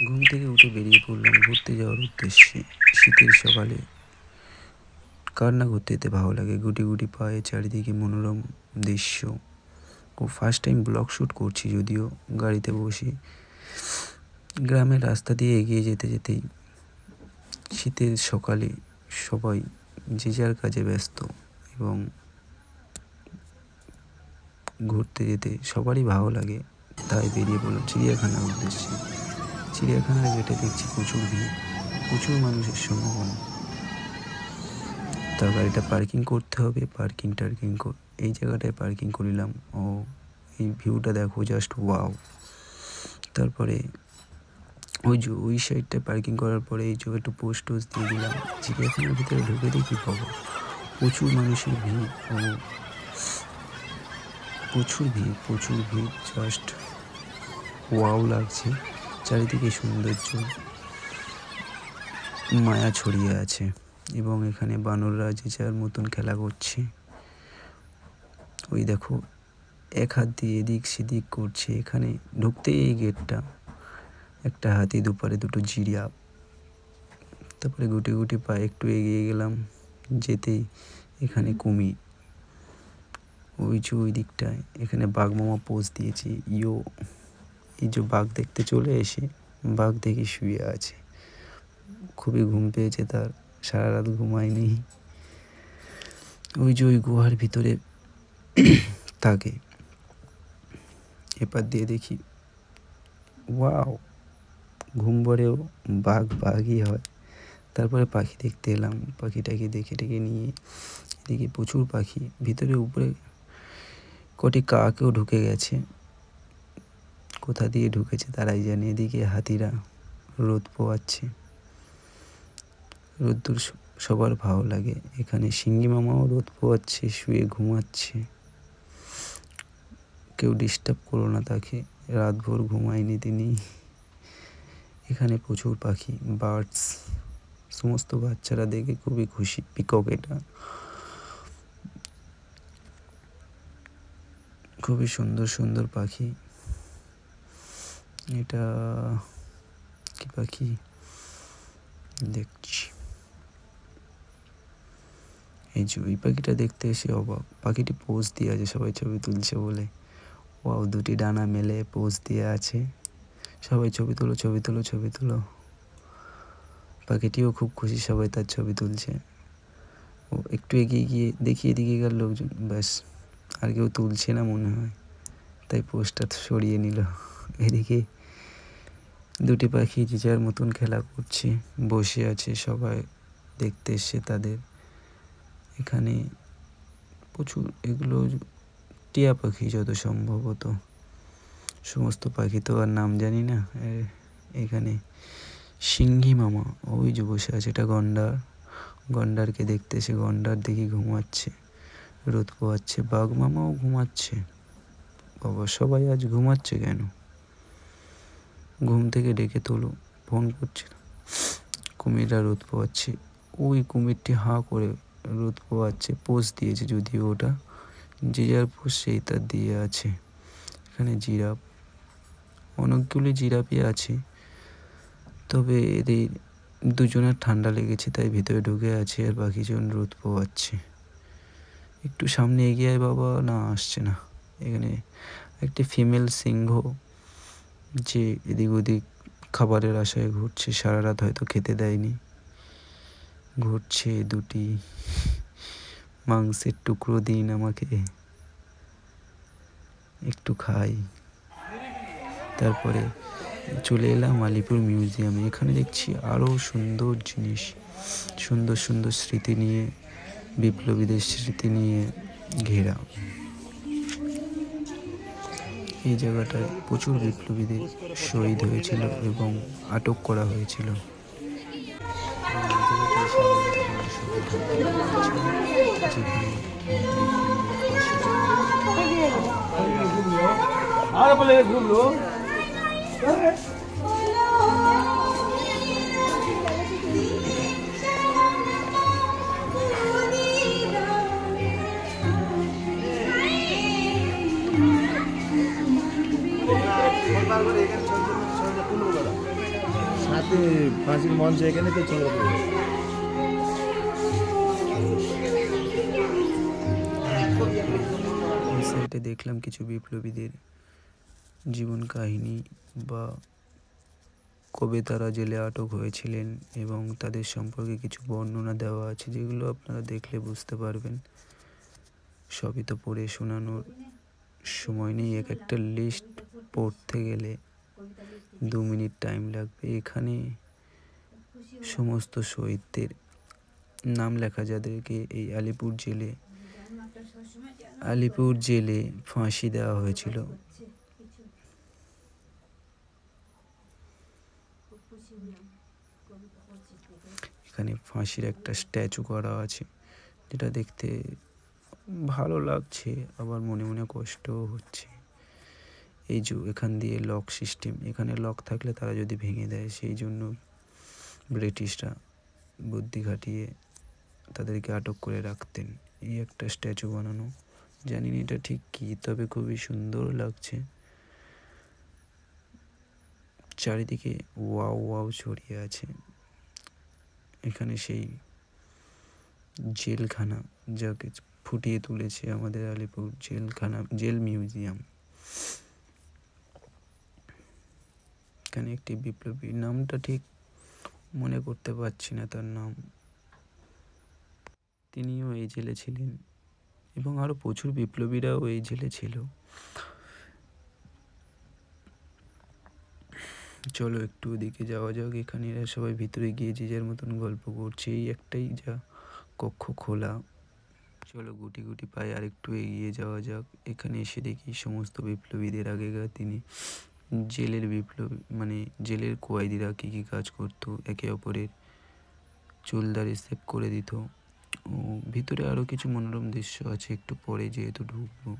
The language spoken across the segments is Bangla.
ঘুম থেকে উঠে বেরিয়ে পড়লাম ঘুরতে যাওয়ার উদ্দেশ্যে। শীতের সকালে কার না ঘুরতে যেতে ভালো লাগে। গুটি গুটি পায়ে চারিদিকে মনোরম দৃশ্য। ও ফার্স্ট টাইম ব্লগ শ্যুট করছি, যদিও গাড়িতে বসে। গ্রামের রাস্তা দিয়ে এগিয়ে যেতে যেতেই শীতের সকালে সবাই যে যার কাজে ব্যস্ত, এবং ঘুরতে যেতে সবারই ভালো লাগে। তাই বেরিয়ে পড়লাম চিড়িয়াখানার উদ্দেশ্যে। চিড়িয়াখানার গেটে দেখছি প্রচুর ভিড়, প্রচুর মানুষের সমাগম। তা গাড়িটা পার্কিং করতে হবে, পার্কিং এই জায়গাটায় পার্কিং করিলাম। ও এই ভিউটা দেখো, জাস্ট ওয়াও। তারপরে ওই সাইডটায় পার্কিং করার পরে এই চোখে একটু পোস্ট দিয়ে দিলাম। চিড়িয়াখানার ভিতরে ঢুকে দেখি পাবো প্রচুর মানুষের ভিড়, ও প্রচুর ভিড়, জাস্ট ওয়াও লাগছে। চারিদিকে সৌন্দর্য, মায়া ছড়িয়ে আছে, এবং এখানে বানররা যে যার মতন খেলা করছে। ওই দেখো, এক হাত দিয়ে এদিক সেদিক করছে। এখানে ঢুকতেই এই গেটটা, একটা হাতি, দুপারে দুটো জিরাফ। তারপরে গুটি গুটি পায়ে একটু এগিয়ে গেলাম, যেতেই এখানে কুমির। ওই দিকটায় এখানে বাঘ মামা পোজ দিয়েছে। এই যে বাঘ দেখতে চলে এসে বাঘ দেখে শুয়ে আছে। খুবই ঘুম পেয়েছে তার, সারা রাত ঘুমায়নি। ওই গুহার ভিতরে থাকে। এপার দিয়ে দেখি, ওয়াও, ঘুম ভরেও বাঘই হয়। তারপরে পাখি দেখতে এলাম, পাখিটাকে দেখে নিয়ে এদিকে প্রচুর পাখি। ভিতরে উপরে কটি কাকেও ঢুকে গেছে, কোথা দিয়ে ঢুকেছে তারাই জানে। এদিকে হাতিরা রোদ পোয়াচ্ছে, রোদ্দুর সবার ভালো লাগে। এখানে শিঙ্গি মামাও রোদ পোয়াচ্ছে, শুয়ে ঘুমাচ্ছে। কেউ ডিস্টার্ব করো না তাকে, রাতভর ঘুমায়নি তিনি। এখানে প্রচুর পাখি, বার্ডস, সমস্ত বাচ্চারা দেখে খুবই খুশি। পিকক, এটা খুবই সুন্দর পাখি। এটা কি পাখি দেখছি, ওই পাখিটা দেখতে এসে অবাক। পাখিটি পোজ দিয়ে আছে, সবাই ছবি তুলছে বলে। ওয়াও, দুটি ডানা মেলে পোজ দিয়ে আছে। সবাই ছবি তোলো। পাখিটিও খুব খুশি, সবাই তার ছবি তুলছে। ও একটু এগিয়ে গিয়ে দেখি এদিকে গেল লোকজন, ব্যাস আর কেউ তুলছে না মনে হয়, তাই পোস্টটা সরিয়ে নিল। এদিকে দুটি পাখি যে যার মতন খেলা করছে, বসে আছে, সবাই দেখতে এসছে তাদের। এখানে প্রচুর, এগুলো টিয়া পাখি যত সম্ভবত। সমস্ত পাখি তো আর নাম জানি না। এখানে শিঙ্গি মামা ওই যে বসে আছে, এটা গন্ডারকে দেখতে এসে গন্ডার দেখি ঘুমাচ্ছে, রোদ পোয়াচ্ছে। বাঘ মামাও ঘুমাচ্ছে। বাবা, সবাই আজ ঘুমাচ্ছে কেন? ঘুম থেকে ডেকে তোলো, ফোন করছে না। কুমিররা রোদ পোয়াচ্ছে। ওই কুমিরটি হাঁ করে রোদ পোয়াচ্ছে, পোজ দিয়েছে, যদিও ওটা যে যার পোজ সেই তার দিয়ে আছে। এখানে জিরাফ, অনেকগুলি জিরাফই আছে, তবে এদের দুজনের ঠান্ডা লেগেছে তাই ভিতরে ঢুকে আছে, আর বাকিজন রোদ পোয়াচ্ছে। একটু সামনে এগিয়ে আয় বাবা, না আসছে না। এখানে একটি ফিমেল সিংহ, যে এদিক ওদিক খাবারের আশায় ঘুরছে, সারা রাত হয়তো খেতে দেয়নি, ঘুরছে। দুটি মাংসের টুকরো দিন আমাকে, একটু খাই। তারপরে চলে এলাম আলিপুর মিউজিয়ামে। এখানে দেখছি আরও সুন্দর জিনিস, সুন্দর স্মৃতি নিয়ে, বিপ্লবীদের স্মৃতি নিয়ে ঘেরা। এই জায়গাটায় প্রচুর বিপ্লবীদের শহীদ হয়েছিল এবং আটক করা হয়েছিল। রাতে ফাঁসির মঞ্চ এখানে তো চলে এই সাইটে দেখলাম কিছু বিপ্লবীদের জীবন কাহিনী বা কবে তারা জেলে আটক হয়েছিলেন এবং তাদের সম্পর্কে কিছু বর্ণনা দেওয়া আছে, যেগুলো আপনারা দেখলে বুঝতে পারবেন। সবই তো পড়ে শোনানোর সময় নেই, এক একটা লিস্ট পড়তে গেলে 2 মিনিট টাইম লাগবে। এখানে সমস্ত শহীদদের নাম লেখা, যাদেরকে এই আলিপুর জেলে ফাঁসি দেওয়া হয়েছিল। এখানে ফাঁসির একটা স্ট্যাচু করা আছে, যেটা দেখতে ভালো লাগছে, আবার মনে মনে কষ্টও হচ্ছে। এই যে এখান দিয়ে লক সিস্টেম, এখানে লক থাকলে তারা যদি ভেঙে দেয়, সেই জন্য ব্রিটিশরা বুদ্ধি খাটিয়ে তাদেরকে আটক করে রাখতেন। এই একটা স্ট্যাচু বানানো, জানি না এটা ঠিক কী, তবে খুবই সুন্দর লাগছে। চারিদিকে ওয়াও ওয়াও ছড়িয়ে আছে। এখানে সেই জেলখানা, যাকে ফুটিয়ে তুলেছে আমাদের আলিপুর জেলখানা, জেল মিউজিয়াম। এখানে একটি বিপ্লবী, নামটা ঠিক মনে করতে পারছি না তার নাম, তিনিও এই জেলে ছিলেন এবং আরও প্রচুর বিপ্লবীরাও এই জেলে ছিল। চলো একটু ওদিকে যাওয়া যাক। এখানে এরা সবাই ভিতরে গিয়ে যে যার মতন গল্প করছে, এই একটাই যা কক্ষ খোলা। চলো গুটি গুটি পায়ে আর একটু এগিয়ে যাওয়া যাক। এখানে এসে দেখি সমস্ত বিপ্লবীদের আগেকার দিনে জেলের বিপ্লবী, মানে জেলের কয়েদিরা কী কী কাজ করতো, একে অপরের চুলদারি সেভ করে দিত। ও ভিতরে আরও কিছু মনোরম দৃশ্য আছে, একটু পরে যেহেতু ঢুকবো।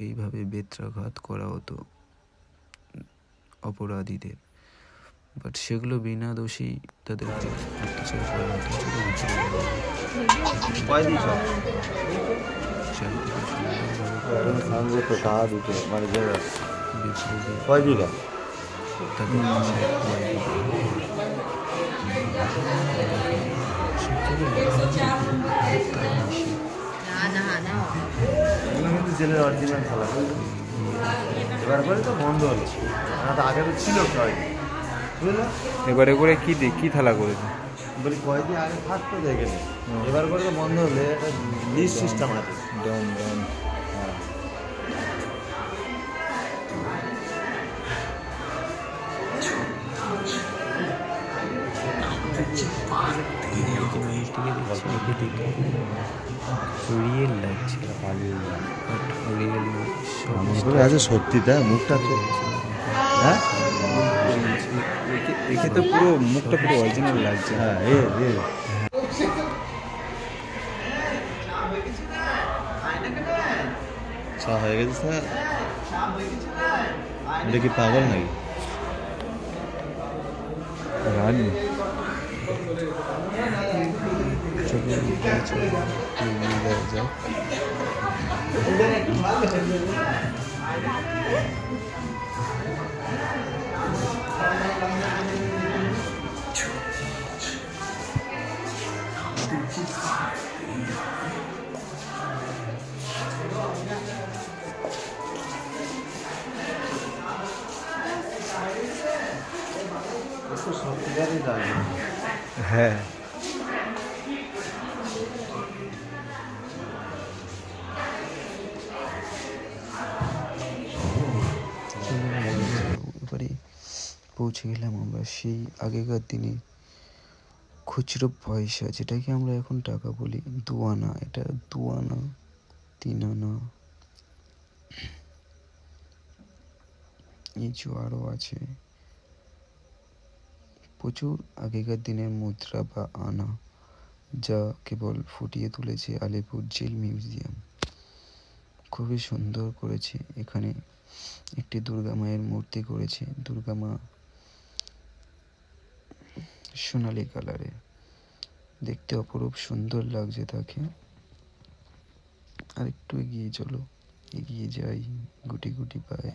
এইভাবে বেত্রাঘাত করা হতো অপরাধীদের, বাট সেগুলো বিনা দোষী তাদেরকে অত্যাচার করা হতো। জেলের অরিজিনাল থালা, এবার করে তো বন্ধ হলো, আগে তো ছিল কয়েদি, বুঝলো? এবারে করে কি থালা করেছে বলি কয়েদি আগে থাকতো, দেখে নি, এবার করে তো বন্ধ হলে একটা লিস্ট সিস্টেম আছে। ডন ডন রিয়েল লাগছে, আছে সত্যি, তা মুখটা তো, হ্যাঁ একে তো পুরো মুখটা পুরো অরিজিনাল লাগছে। হ্যাঁ চা হয়ে গেছে স্যার, এটা কি পাগল নাকি? রানি হ্যাঁ এবারে পৌঁছে গেলাম আমরা সেই আগেকার দিনে খুচরো পয়সা, যেটাকে আমরা এখন টাকা বলি, 2 আনা। এটা 2 আনা, 3 আনা, এই যে আরও আছে প্রচুর আগেকার দিনের মুদ্রা বা আনা, যা কেবল ফুটিয়ে তুলেছে আলিপুর জেল মিউজিয়াম। খুবই সুন্দর করেছে। এখানে একটি দুর্গা মায়ের মূর্তি করেছে, দুর্গা মা সোনালী কালারে, দেখতে অপরূপ সুন্দর লাগছে তাকে। আর একটু এগিয়ে চলো, এগিয়ে যাই গুটি গুটি পায়ে।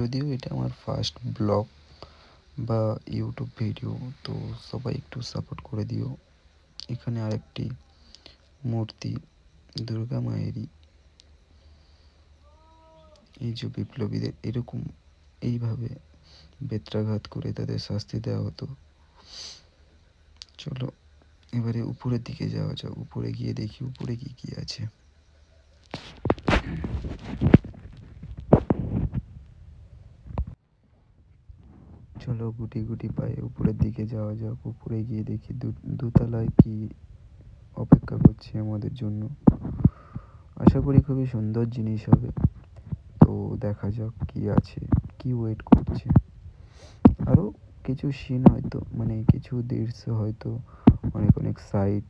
যদিও এটা আমার ফার্স্ট ব্লগ বা ইউটিউব ভিডিও, তো সবাই একটু সাপোর্ট করে দিও। এখানে আরেকটি মূর্তি দুর্গা মায়েরই। এই যে বিপ্লবীদের এরকম এইভাবে বেত্রাঘাত করে তাদের শাস্তি দেওয়া হতো। চলো এবারে উপরের দিকে যাওয়া যাক, উপরে গিয়ে দেখি উপরে কি কি আছে। চলো গুটি গুটি পায়ে উপরের দিকে যাওয়া যাক। উপরে গিয়ে দেখি দোতলায় কি অপেক্ষা করছে আমাদের জন্য। আশা করি খুবই সুন্দর জিনিস হবে, তো দেখা যাক কি আছে, কি ওয়েট করছে। আরও কিছু সিন হয়তো, মানে কিছু দৃশ্য হয়তো অনেক অনেক সাইড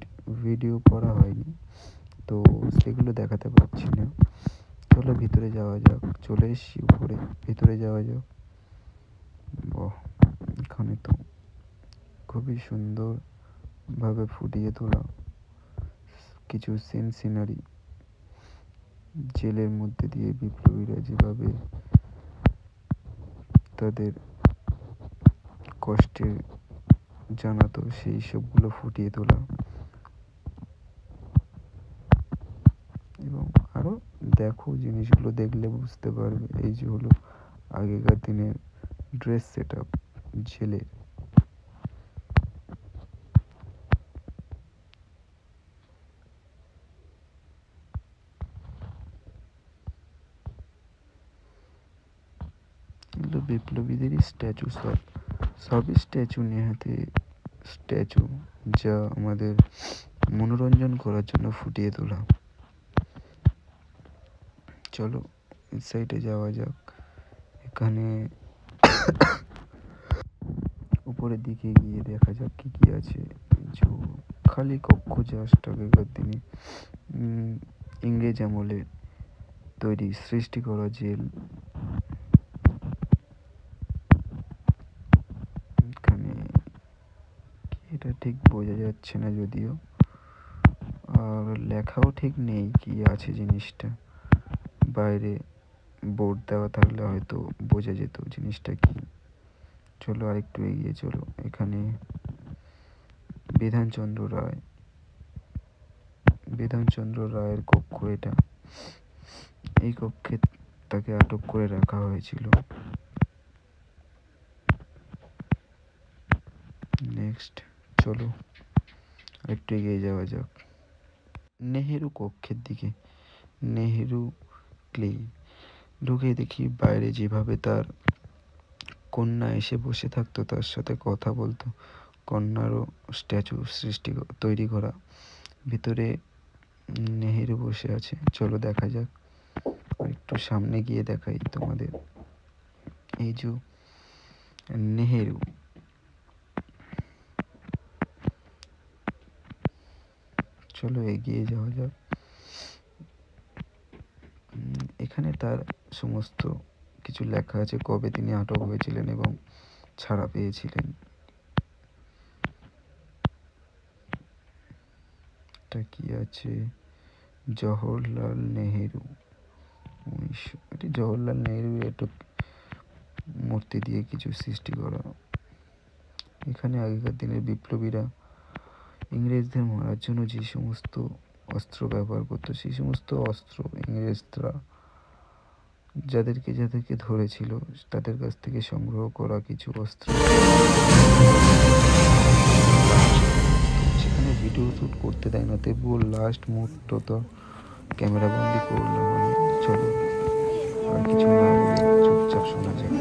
ভিডিও করা হয়নি, তো সেগুলো দেখাতে পারছি না। চলো ভিতরে যাওয়া যাক। চলে এসছি উপরে, ভিতরে যাওয়া যাক। বাহ, এখানে তো খুবই সুন্দরভাবে ফুটিয়ে তোলা কিছু সিনারি। জেলের মধ্যে দিয়ে বিপ্লবীরা যেভাবে তাদের কষ্টের জানাতো, সেই সবগুলো ফুটিয়ে তোলা। এবং আরও দেখো, জিনিসগুলো দেখলে বুঝতে পারবে। এই যে হলো আগেকার দিনের ড্রেস সেট আপ জেলের। এগুলো বিপ্লবীদেরই স্ট্যাচু, সবই স্ট্যাচু, নেহাতে স্ট্যাচু, যা আমাদের মনোরঞ্জন করার জন্য ফুটিয়ে তোলা। চলো এই সাইডে যাওয়া যাক। এখানে উপরের দিকে গিয়ে দেখা যাক কি কি আছে। খালি কক্ষ, জাস্ট আগেকার দিনে ইংরেজ আমলে তৈরি সৃষ্টি করা জেল। এখানে এটা ঠিক বোঝা যাচ্ছে না যদিও, আর লেখাও ঠিক নেই কি আছে জিনিসটা। বাইরে বোর্ড দেওয়া থাকলে হয়তো বোঝা যেত জিনিসটা কি। চলো আরেকটু এগিয়ে চলো। এখানে বিধানচন্দ্র রায়ের কক্ষ এটা। এই কক্ষে তাকে আটক করে রাখা হয়েছিল। নেক্সট চলো একটু এগিয়ে যাওয়া যাক নেহেরু কক্ষের দিকে। নেহেরু ক্লে ঢুকে দেখি বাইরে যেভাবে তার কন্যা এসে বসে থাকতো, তার সাথে কথা বলতো, কন্যারও স্ট্যাচু তৈরি করা। ভিতরে নেহেরু বসে আছে। চলো দেখা যাক, একটু সামনে গিয়ে দেখাই তোমাদের। এই যে নেহেরু, চলো এগিয়ে যাওয়া যাক। এখানে তার সমস্ত কিছু লেখা আছে, কবে তিনি আটক হয়েছিলেন এবং ছাড়া পেয়েছিলেন। এটা কি আছে? জওহরলাল নেহেরু 1900। এটি জওহরলাল নেহেরু একটু মূর্তি দিয়ে কিছু সৃষ্টি করা। এখানে আগেকার দিনের বিপ্লবীরা ইংরেজদের মারার জন্য যে সমস্ত অস্ত্র ব্যবহার করতো, সেই সমস্ত অস্ত্র ইংরেজরা যাদেরকে ধরেছিল তাদের কাছ থেকে সংগ্রহ করা কিছু অস্ত্র। সেখানে ভিডিও শ্যুট করতে দেয় না, তবুও লাস্ট মুহূর্ত তো ক্যামেরা বন্দি করলো। মানে চলো আর কিছু না বলে চুপচাপ শোনা যায়।